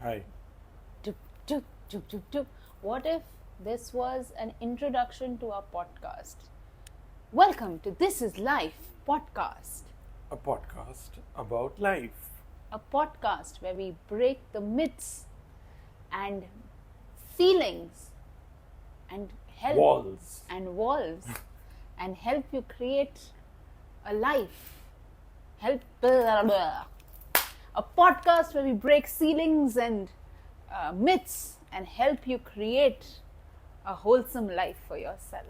Hi. Tuk, tuk, tuk, tuk, tuk. What if this was an introduction to our podcast? Welcome to This Is Life podcast, A podcast about life. a podcast where we break the myths and ceilings and help Walls. and walls and help you create a life. Help a podcast where we break ceilings and myths and help you create a wholesome life for yourself.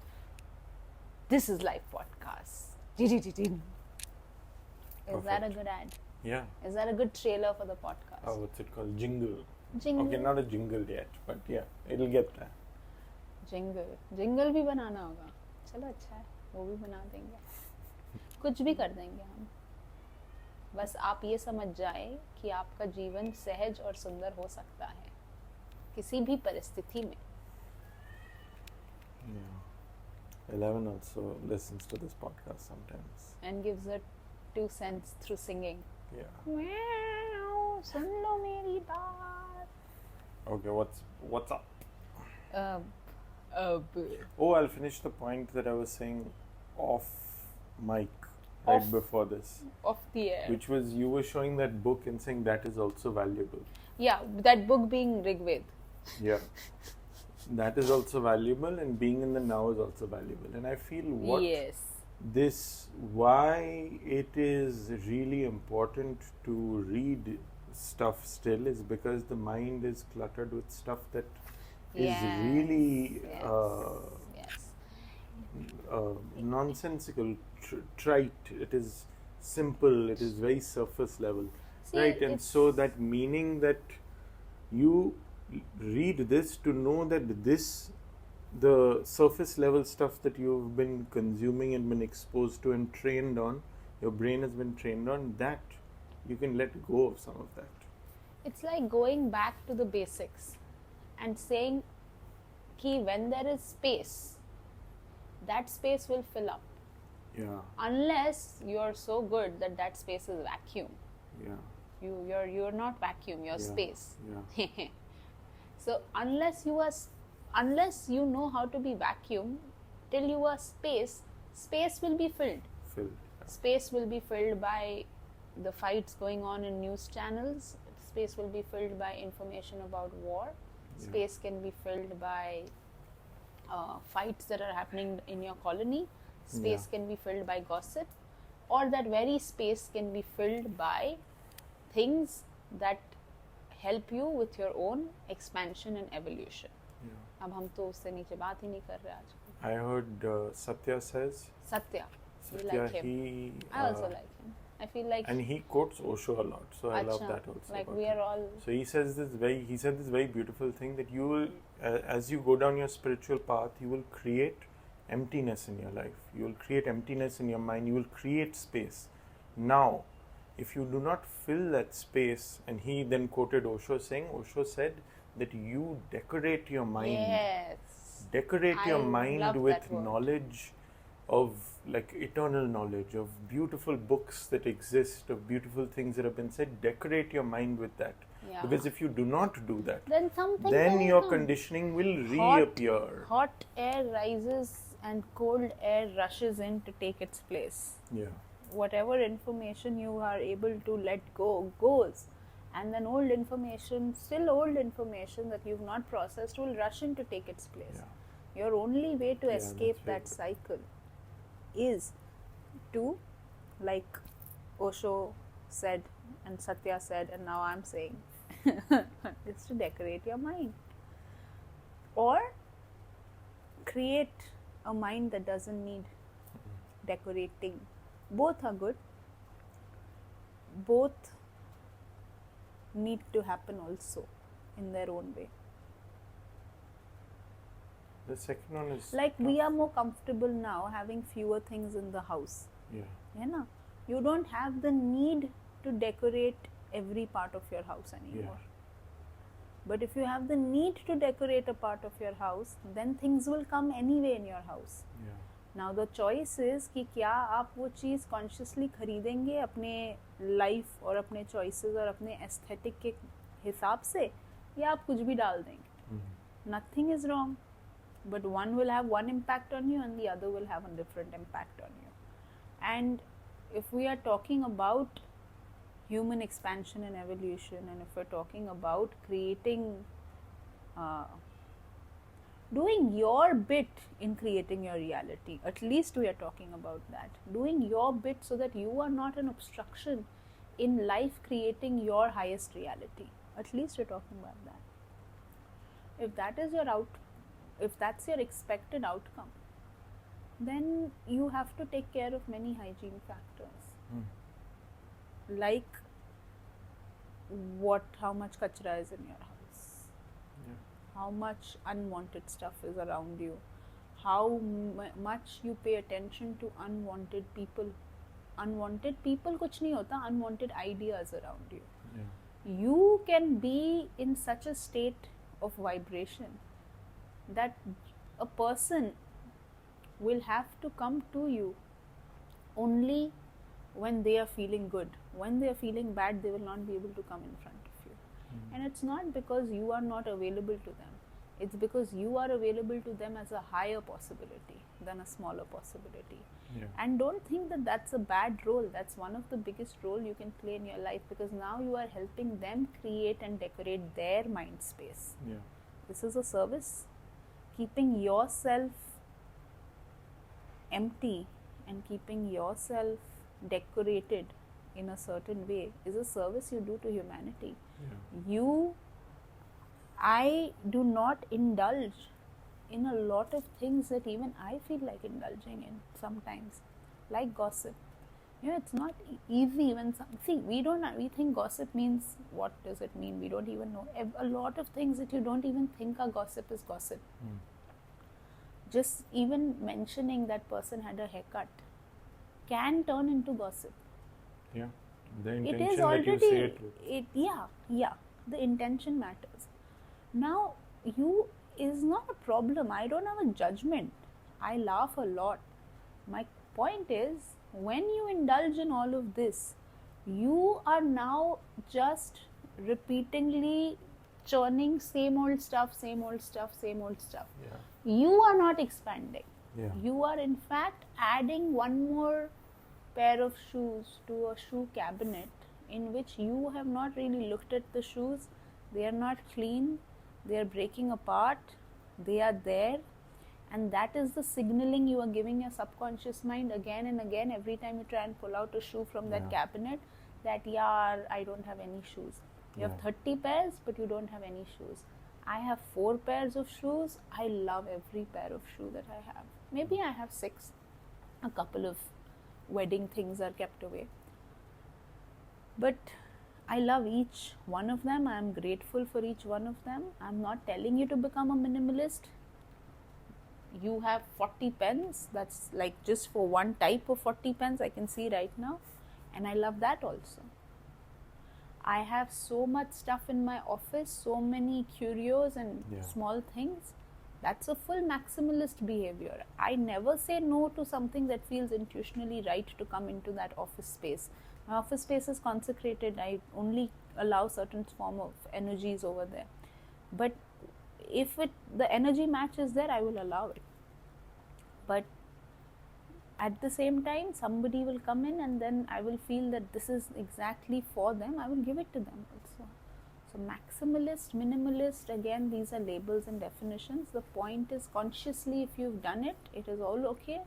This is Life Podcast. Is that a Perfect. good ad? Yeah. Is that a good trailer for the podcast? Oh, what's it called? Jingle. Jingle. Okay, not a jingle yet, but yeah, it'll get there. Jingle भी बनाना होगा. चलो अच्छा है, वो भी बना देंगे. कुछ भी कर देंगे हम. बस आप ये समझ जाए कि आपका जीवन सहज और सुंदर हो सकता है किसी भी परिस्थिति में. Yeah. 11 also listens to this podcast sometimes. And gives her 2 cents through singing. Yeah. Meow, सुन लो मेरी बात. Okay, what's up? B- Oh, I'll finish the point that I was saying off mic right Off. before this. Off the air. Which was you were showing that book and saying that is also valuable. Yeah, that book being Rigved. Yeah. That is also valuable, and being in the now is also valuable. And I feel why it is really important to read stuff still is because the mind is cluttered with stuff that is really nonsensical, trite. It is simple. It is very surface level, right? And so that meaning that you read this to know that the surface level stuff that you've been consuming and been exposed to and trained on, your brain has been trained on, that you can let go of some of that. It's like going back to the basics and saying ki when there is space, that space will fill up. Yeah. Unless you're so good that space is vacuum. Yeah. You're not vacuum, you're space. Yeah. So unless you know how to be vacuum, till you are space will be filled. Space will be filled by the fights going on in news channels. Space will be filled by information about war. Space can be filled by fights that are happening in your colony. Space can be filled by gossip, or that very space can be filled by things that help you with your own expansion and evolution. अब हम तो उससे नीचे बात ही नहीं कर रहे आज. I heard Satya says. Satya, you Satya, like him. I also like him. I feel like. And he quotes Osho a lot, so I love that also. Like we are all. So he says he said this very beautiful thing that you will, as you go down your spiritual path, you will create emptiness in your life. You will create emptiness in your mind. You will create space. Now, if you do not fill that space, and he then quoted Osho saying, Osho said that you decorate your mind. Yes. Decorate your mind with knowledge of like eternal knowledge, of beautiful books that exist, of beautiful things that have been said. Decorate your mind with that. Yeah. Because if you do not do that, then your conditioning will reappear. Hot air rises and cold air rushes in to take its place. Yeah. Whatever information you are able to let go goes, and then old information that you've not processed will rush in to take its place. Yeah. Your only way to escape that cycle is to, like Osho said and Satya said and now I'm saying, is to decorate your mind or create a mind that doesn't need decorating. Both are good. Both need to happen also in their own way. The second one is like we are more comfortable now having fewer things in the house. Yeah. You don't have the need to decorate every part of your house anymore. But if you have the need to decorate a part of your house, then things will come anyway in your house. Now the choice is कि क्या आप वो चीज़ consciously खरीदेंगे अपने life और अपने choices और अपने aesthetic के हिसाब से या आप कुछ भी डाल देंगे. Nothing is wrong, but one will have one impact on you and the other will have a different impact on you. And if we are talking about human expansion and evolution, and if we're talking about creating, doing your bit in creating your reality, at least we are talking about that. Doing your bit so that you are not an obstruction in life creating your highest reality. At least we're talking about that. If that is your if that's your expected outcome, then you have to take care of many hygiene factors. Like how much kachra is in your house, how much unwanted stuff is around you, how much you pay attention to unwanted people. Unwanted people kuch nahi hota, unwanted ideas around you. You can be in such a state of vibration that a person will have to come to you only when they are feeling good. When they are feeling bad, they will not be able to come in front of you. And it's not because you are not available to them. It's because you are available to them as a higher possibility than a smaller possibility. And don't think that that's a bad role. That's one of the biggest roles you can play in your life, because now you are helping them create and decorate their mind space. This is a service. Keeping yourself empty and keeping yourself decorated in a certain way is a service you do to humanity. I do not indulge in a lot of things that even I feel like indulging in sometimes, like gossip. It's not easy when we think gossip means, what does it mean? We don't even know. A lot of things that you don't even think are gossip is gossip. Just even mentioning that person had a haircut can turn into gossip. The intention It is that you say it with. The intention matters. Now, you is not a problem. I don't have a judgment. I laugh a lot. My point is, when you indulge in all of this, you are now just repeatedly churning same old stuff. You are not expanding. You are in fact adding one more pair of shoes to a shoe cabinet in which you have not really looked at the shoes. They are not clean. They are breaking apart. They are there. And that is the signaling you are giving your subconscious mind again and again every time you try and pull out a shoe from that cabinet, that I don't have any shoes. You have 30 pairs, but you don't have any shoes. I have 4 pairs of shoes. I love every pair of shoe that I have. Maybe I have 6. A couple of wedding things are kept away. But I love each one of them. I am grateful for each one of them. I'm not telling you to become a minimalist. You have 40 pens. That's like just for one type of 40 pens I can see right now. And I love that also. I have so much stuff in my office, so many curios and small things. That's a full maximalist behavior. I never say no to something that feels intuitionally right to come into that office space. My office space is consecrated. I only allow certain form of energies over there. But if the energy match is there, I will allow it. But at the same time, somebody will come in and then I will feel that this is exactly for them. I will give it to them also. So maximalist, minimalist, again, these are labels and definitions. The point is, consciously if you've done it, it is all okay.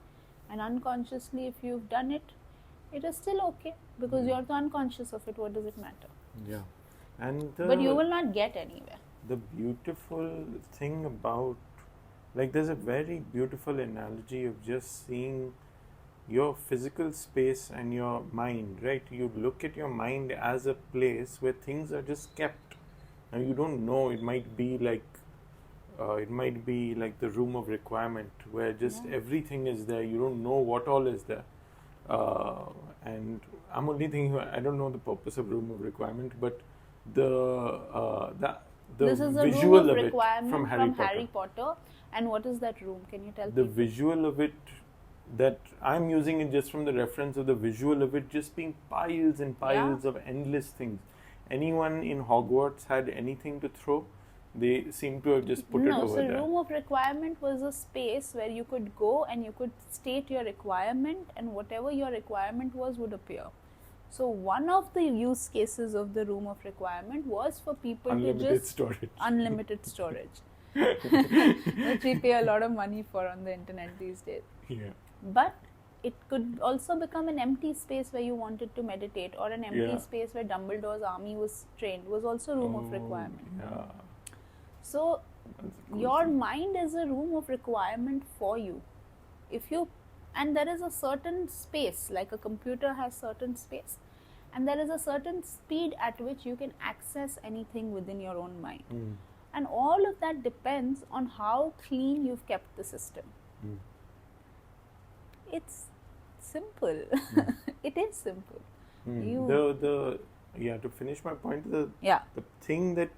And unconsciously if you've done it, it is still okay. Because you're the unconscious of it. What does it matter? But you will not get anywhere. The beautiful thing about, there's a very beautiful analogy of just seeing your physical space and your mind, right? You look at your mind as a place where things are just kept, and you don't know. It might be like the room of requirement, where just everything is there. You don't know what all is there. And I'm only thinking, I don't know the purpose of room of requirement, but this is a visual room of of it requirement from Harry Potter. And what is that room? Can you tell the people? Visual of it, that I'm using it just from the reference of the visual of it just being piles and piles of endless things. anyone in Hogwarts had anything to throw, they seem to have just put it over there. No, so room of requirement was a space where you could go and you could state your requirement, and whatever your requirement was would appear. So one of the use cases of the room of requirement was for people unlimited to just storage. Unlimited storage, which we pay a lot of money for on the internet these days. Yeah. But it could also become an empty space where you wanted to meditate, or an empty space where Dumbledore's army was trained, was also room of requirement. Yeah. So your mind is a room of requirement for you. And there is a certain space, like a computer has certain space, and there is a certain speed at which you can access anything within your own mind. And all of that depends on how clean you've kept the system. It's simple. It is simple. To finish my point, the thing that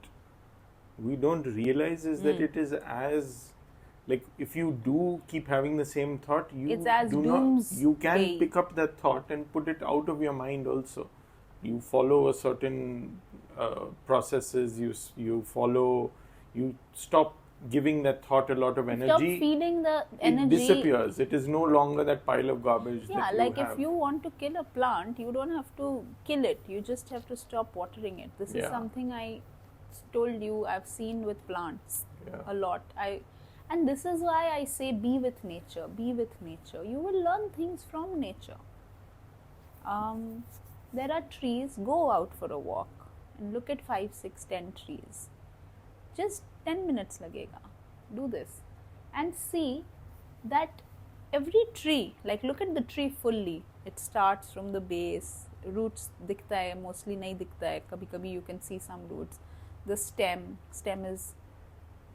we don't realize is that it is as, like, if you do keep having the same thought, you can pick up that thought and put it out of your mind also. You follow a certain processes, you stop giving that thought a lot of energy. Stop feeding the energy. It disappears. It is no longer that pile of garbage that you have. If you want to kill a plant, you don't have to kill it. You just have to stop watering it. This is something I told you I've seen with plants a lot. And this is why I say be with nature. Be with nature. You will learn things from nature. There are trees. Go out for a walk and look at 5, 6, 10 trees. Just 10 minutes lagega. Do this and see that every tree, like look at the tree fully. It starts from the base. Roots dikhta hai, mostly nahi dikhta hai. Kabhi kabhi you can see some roots. The stem is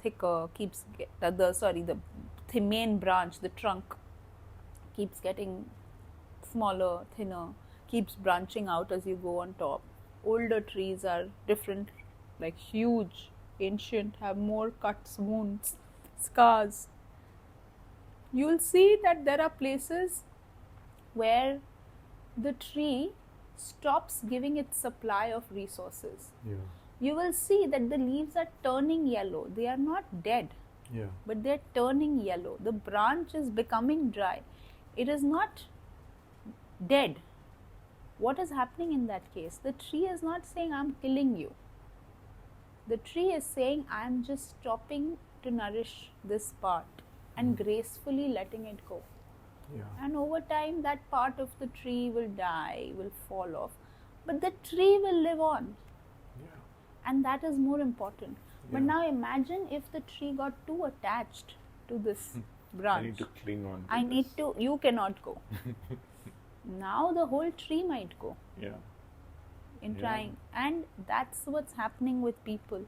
thicker, the main branch, the trunk keeps getting smaller, thinner, keeps branching out as you go on top. Older trees are different, like huge, ancient, have more cuts, wounds, scars. You'll see that there are places where the tree stops giving its supply of resources. You will see that the leaves are turning yellow. They are not dead, but they're turning yellow. The branch is becoming dry. It is not dead. What is happening in that case? The tree is not saying, I'm killing you. The tree is saying, I'm just stopping to nourish this part and gracefully letting it go. And over time, that part of the tree will die, will fall off. But the tree will live on. And that is more important. But now imagine if the tree got too attached to this branch. I need to cling on. You cannot go. Now the whole tree might go. In trying. And that's what's happening with people.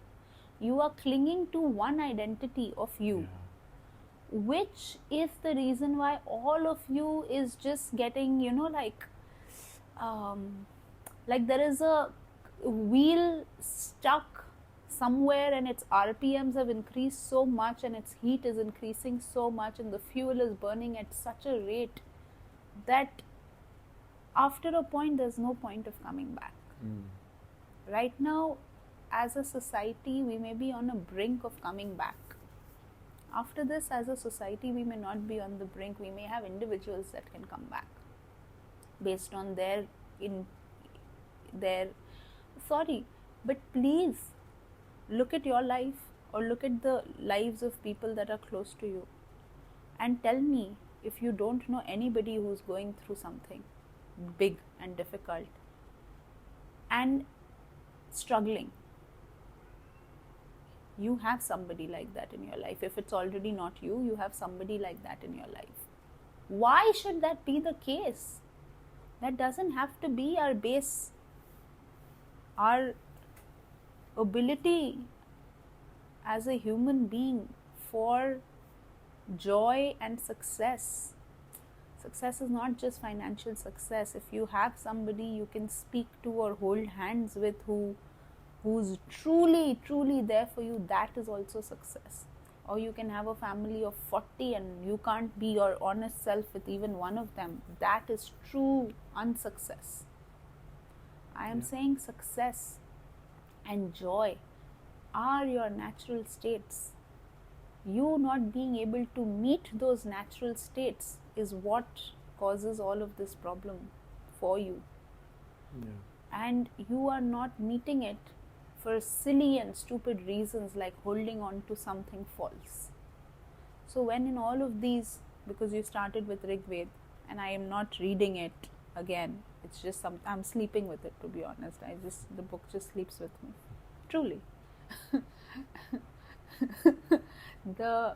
You are clinging to one identity of you, which is the reason why all of you is just getting, like there is a wheel stuck somewhere and its RPMs have increased so much and its heat is increasing so much and the fuel is burning at such a rate that after a point there's no point of coming back. Right now, as a society, we may be on a brink of coming back. After this, as a society, we may not be on the brink. We may have individuals that can come back based on but please look at your life or look at the lives of people that are close to you and tell me if you don't know anybody who's going through something big and difficult and struggling. You have somebody like that in your life. If it's already not you, you have somebody like that in your life. Why should that be the case? That doesn't have to be our base. Our ability as a human being for joy and success. Success is not just financial success. If you have somebody you can speak to or hold hands with who's truly, truly there for you, that is also success. Or you can have a family of 40 and you can't be your honest self with even one of them. That is true unsuccess. I am saying success and joy are your natural states. You not being able to meet those natural states is what causes all of this problem for you. Yeah. And you are not meeting it for silly and stupid reasons like holding on to something false. So when in all of these, because you started with Rig Veda, and I am not reading it again, it's just I'm sleeping with it, to be honest. The book just sleeps with me, truly. The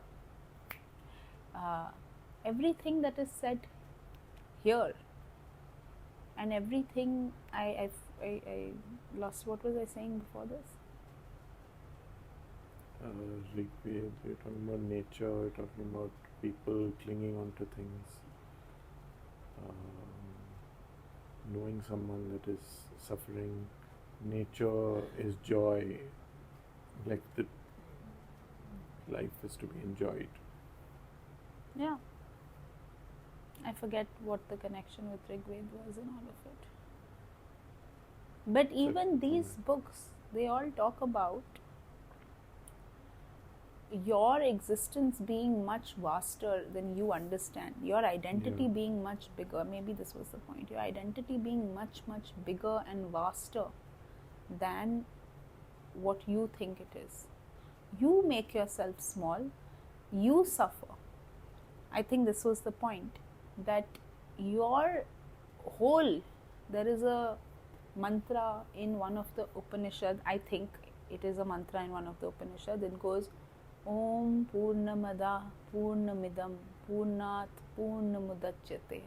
everything that is said here, and everything I lost. What was I saying before this? Rig Veda, you're talking about nature, you're talking about people clinging on to things, knowing someone that is suffering. Nature is joy, like the life is to be enjoyed. Yeah. I forget what the connection with Rig Veda was in all of it. But even these books, they all talk about your existence being much vaster than you understand. Your identity being much bigger. Maybe this was the point. Your identity being much, much bigger and vaster than what you think it is. You make yourself small. You suffer. I think this was the point. That your whole, there is a mantra in one of the Upanishad, I think it is a mantra in one of the Upanishad, that goes Om Purnamada Purnamidam Purnat Purnamudachyate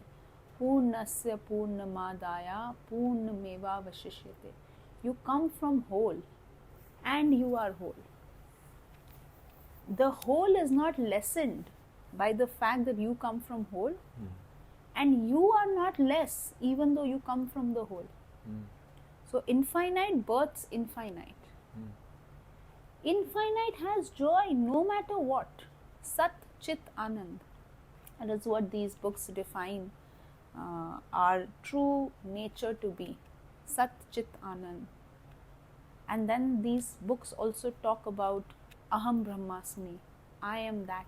Purnasya Purnamadaya Purnameva Vashishyate. You come from whole and you are whole. The whole is not lessened by the fact that you come from whole, and you are not less even though you come from the whole. So infinite births infinite. Infinite has joy no matter what. Sat Chit Anand. And that's what these books define our true nature to be. Sat Chit Anand. And then these books also talk about Aham Brahmasmi. I am that.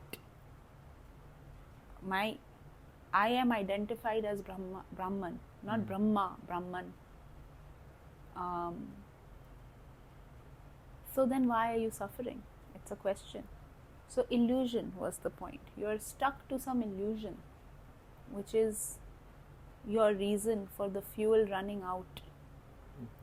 I am identified as Brahman, not Brahma, Brahman. So then why are you suffering? It's a question. So illusion was the point. You are stuck to some illusion, which is your reason for the fuel running out.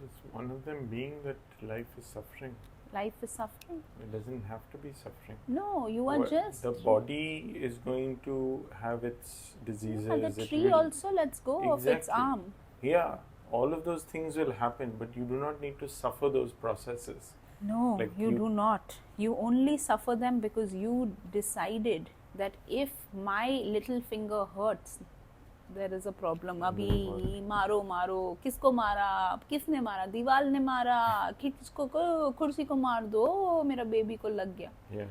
It's one of them being that life is suffering. Life is suffering. It doesn't have to be suffering. No, you are just... The body is going to have its diseases. Yeah, the tree also lets go of its arm. Yeah, all of those things will happen, but you do not need to suffer those processes. No, like you do not. You only suffer them because you decided that if my little finger hurts, there is a problem. Abhi maro, kisko mara, kisne mara, दीवार ने मारा, किसको कुर्सी को मार दो, मेरा baby को लग गया. Yeah.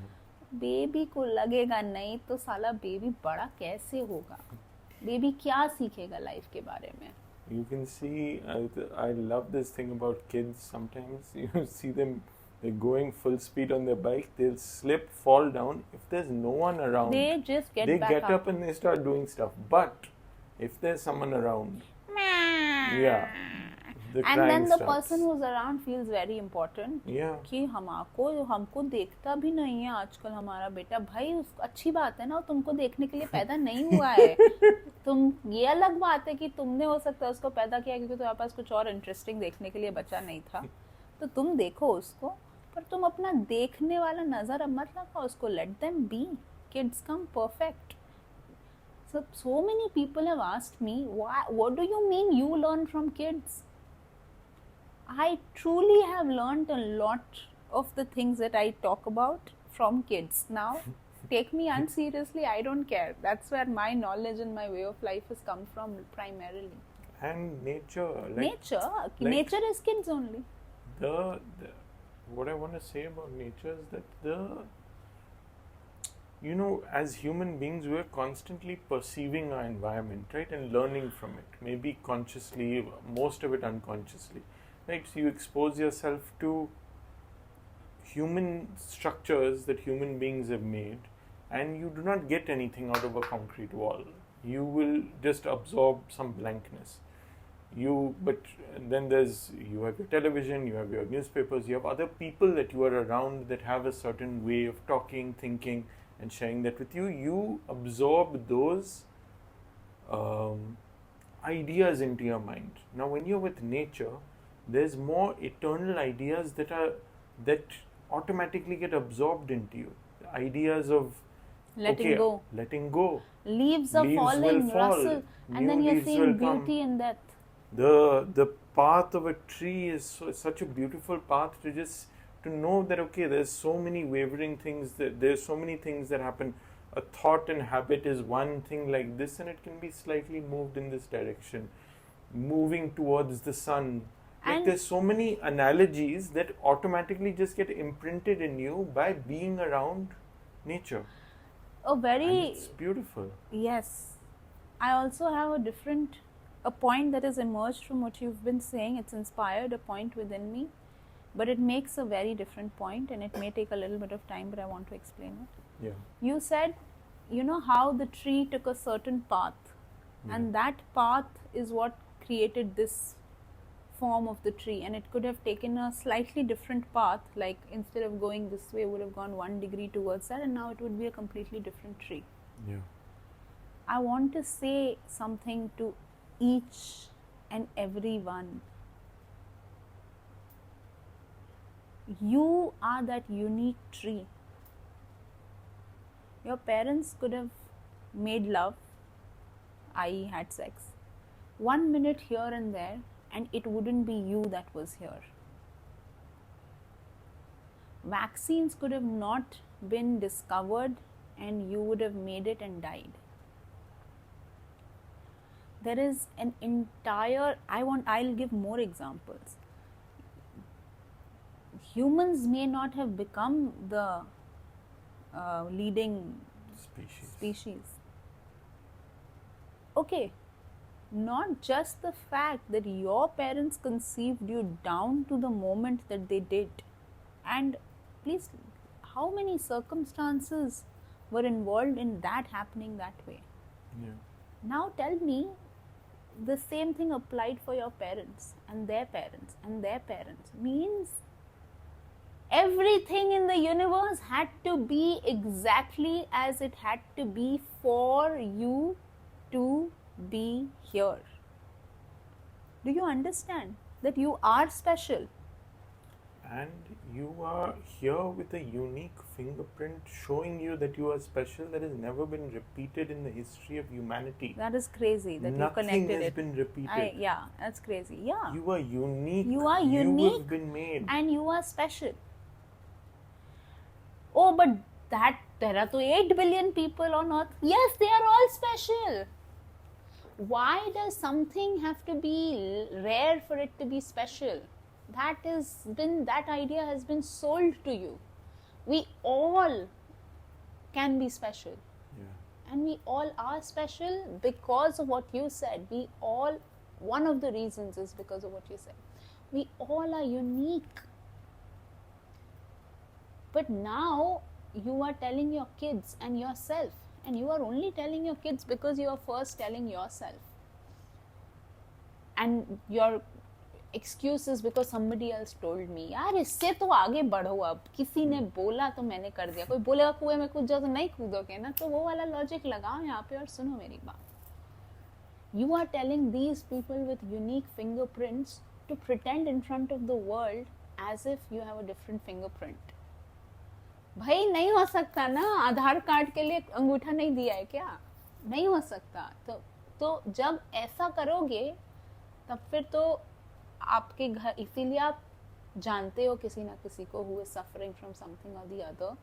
बेबी को लगेगा नहीं तो साला बेबी बड़ा कैसे होगा? बेबी क्या सीखेगा लाइफ के बारे में? You can see, I love this thing about kids. Sometimes you see them, they're going full speed on their bike, they'll slip, fall down. If there's no one around, they just get up and they start doing stuff. But if there's someone around, and then the person who's around feels very important. कि हमको देखता भी नहीं है आजकल हमारा बेटा. भाई अच्छी बात है ना, तुमको देखने के लिए पैदा नहीं हुआ है. ये अलग बात है कि तुमने हो सकता है उसको पैदा किया क्योंकि तुम्हारे पास कुछ और इंटरेस्टिंग देखने के लिए बच्चा नहीं था. तो तुम देखो उसको, पर तुम अपना देखने वाला नजर मत रखो उसको. Let them be. Kids come perfect. So many people have asked me, what do you mean you learn from kids? I truly have learned a lot of the things that I talk about from kids. Now, take me unseriously, I don't care. That's where my knowledge and my way of life has come from primarily. And nature. Nature is kids only. What I want to say about nature is that as human beings, we're constantly perceiving our environment, right? And learning from it. Maybe consciously, most of it unconsciously. Right? So you expose yourself to human structures that human beings have made, and you do not get anything out of a concrete wall. You will just absorb some blankness. But then you have your television, you have your newspapers, you have other people that you are around that have a certain way of talking, thinking, and sharing that with you. You absorb those ideas into your mind. Now, when you're with nature, there's more eternal ideas that automatically get absorbed into you. Ideas of letting go. Leaves are falling, will fall. Russell, and then you're seeing beauty in that. The path of a tree is such a beautiful path to know that, okay, there's so many wavering things, there's so many things that happen. A thought and habit is one thing like this, and it can be slightly moved in this direction, moving towards the sun. Like, there's so many analogies that automatically just get imprinted in you by being around nature. And it's beautiful. Yes. I also have a point that has emerged from what you've been saying. It's inspired a point within me, but it makes a very different point, and it may take a little bit of time, but I want to explain it. Yeah. You said, how the tree took a certain path, and that path is what created this form of the tree, and it could have taken a slightly different path, like instead of going this way, it would have gone 1 degree towards that, and now it would be a completely different tree. Yeah. I want to say something to each and every one. You are that unique tree. Your parents could have made love, i.e. had sex, 1 minute here and there, and it wouldn't be you that was here. Vaccines could have not been discovered, and you would have made it and died. There is an entire, I'll give more examples. Humans may not have become the leading species. Okay, not just the fact that your parents conceived you down to the moment that they did, and please, how many circumstances were involved in that happening that way? Yeah. Now tell me, the same thing applied for your parents and their parents and their parents. Means everything in the universe had to be exactly as it had to be for you to be here. Do you understand that you are special? And you are here with a unique fingerprint showing you that you are special, that has never been repeated in the history of humanity. That is crazy that Nothing you connected it. Nothing has been repeated. Yeah, that's crazy. Yeah. You are unique. You are unique. You have been made. And you are special. Oh, but there are 8 billion people on earth. Yes, they are all special. Why does something have to be rare for it to be special? That idea has been sold to you. We all can be special. Yeah. And we all are special because of what you said. One of the reasons is because of what you said. We all are unique. But now you are telling your kids and yourself, and you are only telling your kids because you are first telling yourself. And your excuse is because somebody else told me. यार इससे तो आगे बढ़ो, अब किसी ने बोला तो मैंने कर दिया. कोई बोलेगा कुएं में कूद जाओ तो नहीं कूदोगे ना, तो वो वाला लॉजिक लगाओ यहाँ पे और सुनो मेरी बात. You are telling these people with unique fingerprints to pretend in front of the world as if you have a different fingerprint. भाई नहीं हो सकता ना, आधार कार्ड के लिए अंगूठा नहीं दिया है क्या? नहीं हो सकता. तो जब ऐसा करोगे तब फिर तो आपके घर, इसीलिए आप जानते हो किसी ना किसी को who is suffering from something or the other.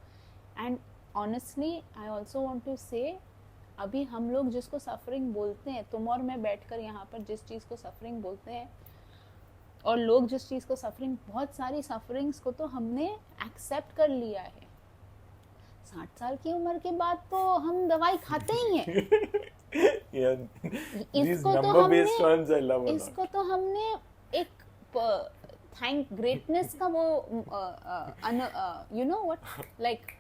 And honestly, I also want to say, अभी हम लोग जिसको सफरिंग बोलते हैं, तुम और मैं बैठकर यहाँ पर जिस चीज़ को सफरिंग बोलते हैं, और लोग जिस चीज़ को सफरिंग, बहुत सारी सफरिंग्स को तो हमने एक्सेप्ट कर लिया है. 60 साल की उम्र के बाद तो हम दवाई खाते ही हैं. इसको तो हमने एक thank greatness का वो you know what like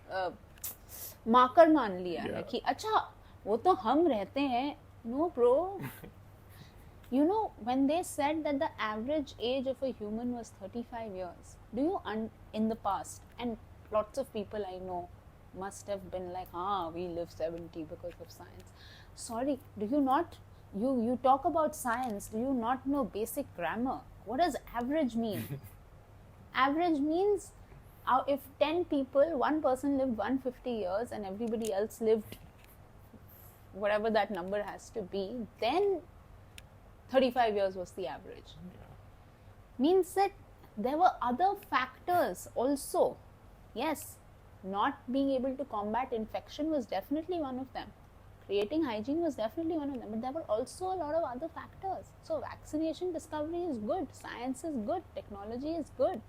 marker मान लिया है कि अच्छा वो तो हम रहते हैं. No bro. You know, when they said that the average age of a human was 35 years, do you in the past, and lots of people I know must have been like, we live 70 because of science. Sorry, do you not, you talk about science, do you not know basic grammar? What does average mean? Average means if 10 people, one person lived 150 years and everybody else lived whatever that number has to be, then 35 years was the average. Means that there were other factors also. Yes, not being able to combat infection was definitely one of them. Creating hygiene was definitely one of them. But there were also a lot of other factors. So vaccination discovery is good, science is good, technology is good.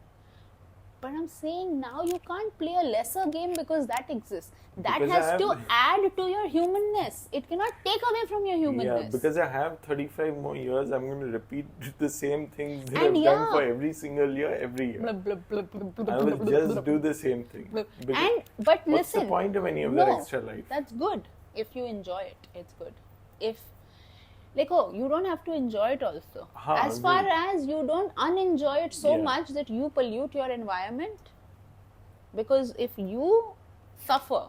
But I'm saying now you can't play a lesser game because that exists. That because has to add to your humanness. It cannot take away from your humanness. Yeah, because I have 35 more years, I'm going to repeat the same things that I've done for every single year, every year. I will just do the same thing. But what's listen, the point of any of that extra life? That's good. If you enjoy it, it's good. If you don't have to enjoy it also. As far as you don't unenjoy it so much that you pollute your environment. Because if you suffer,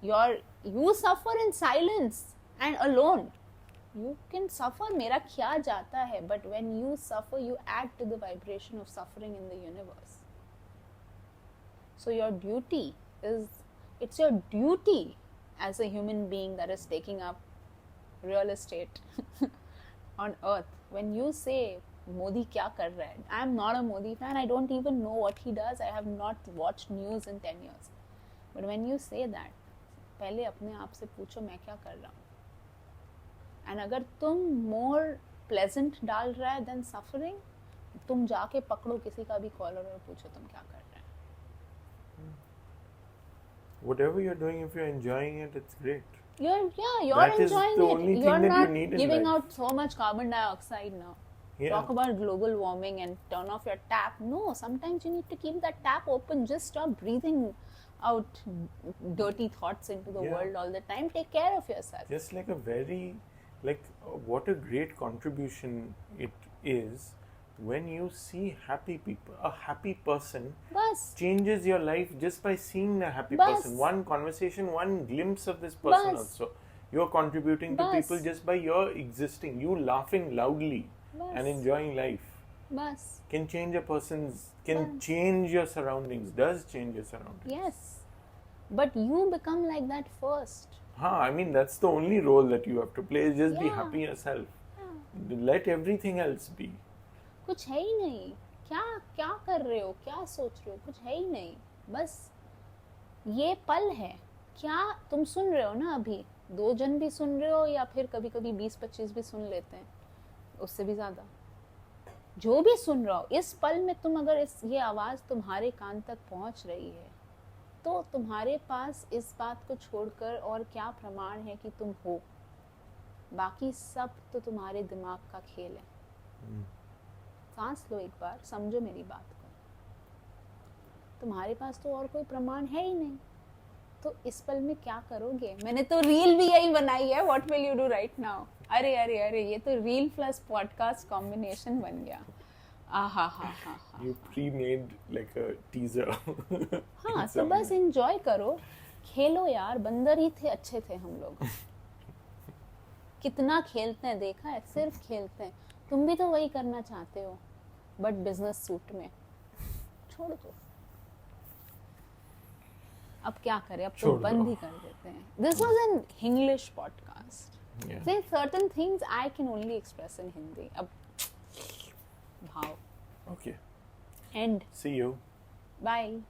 you suffer in silence and alone. You can suffer, mera kya jata hai, but when you suffer, you add to the vibration of suffering in the universe. So your duty it's your duty as a human being that is taking up real estate on earth. When you say Modi kya kar raha hai, I am not a Modi fan. I don't even know what he does. I have not watched news in 10 years. But when you say that, पहले अपने आप से पूछो मैं क्या कर रहा हूँ. And अगर तुम more pleasant डाल रहा है than suffering, तुम जाके पकड़ो किसी का भी कॉलर और पूछो तुम क्या कर रहे हैं. Whatever you're doing, if you're enjoying it, it's great. You're enjoying it. You're not giving out so much carbon dioxide now. Talk about global warming and turn off your tap. No, sometimes you need to keep that tap open. Just stop breathing out dirty thoughts into the world all the time. Take care of yourself. Just like what a great contribution it is when you see happy people. A happy person changes your life just by seeing a happy person. One conversation, one glimpse of this person also. You're contributing to people just by your existing. You laughing loudly and enjoying life. Can change a person's, change your surroundings, does change your surroundings. Yes. But you become like that first. I mean, that's the only role that you have to play, is just be happy yourself. Let everything else be. कुछ है ही नहीं. क्या कर रहे हो, क्या सोच रहे हो, कुछ है ही नहीं. बस ये पल है. क्या तुम सुन रहे हो ना अभी? 2 जन भी सुन रहे हो या फिर कभी कभी 20-25 भी सुन लेते हैं, उससे भी ज्यादा. जो भी सुन रहा हो इस पल में, तुम अगर ये आवाज तुम्हारे कान तक पहुंच रही है तो तुम्हारे पास इस बात को छोड़कर और क्या प्रमाण है कि तुम हो. बाकी सब तो तुम्हारे दिमाग का खेल है. सांस लो एक बार, समझो मेरी बात को. तुम्हारे पास तो और कोई प्रमाण है ही नहीं, तो इस पल में क्या करोगे? मैंने तो रील भी यही बनाई है. What will you do right now? अरे ये तो रील प्लस पॉडकास्ट कॉम्बिनेशन बन गया. You pre-made like a teaser. हाँ, तो बस एंजॉय करो, खेलो यार. बंदर ही थे, अच्छे थे हम लोग. कितना खेलते हैं, देखा है? सिर्फ खेलते हैं. तुम भी तो वही करना चाहते हो, बट बिजनेस सूट में. छोड़ दो. अब क्या करें, अब तो बंद ही कर देते हैं. This was an English podcast. There are certain things I can only express in Hindi. अब भाव. Okay. End. See you. Bye.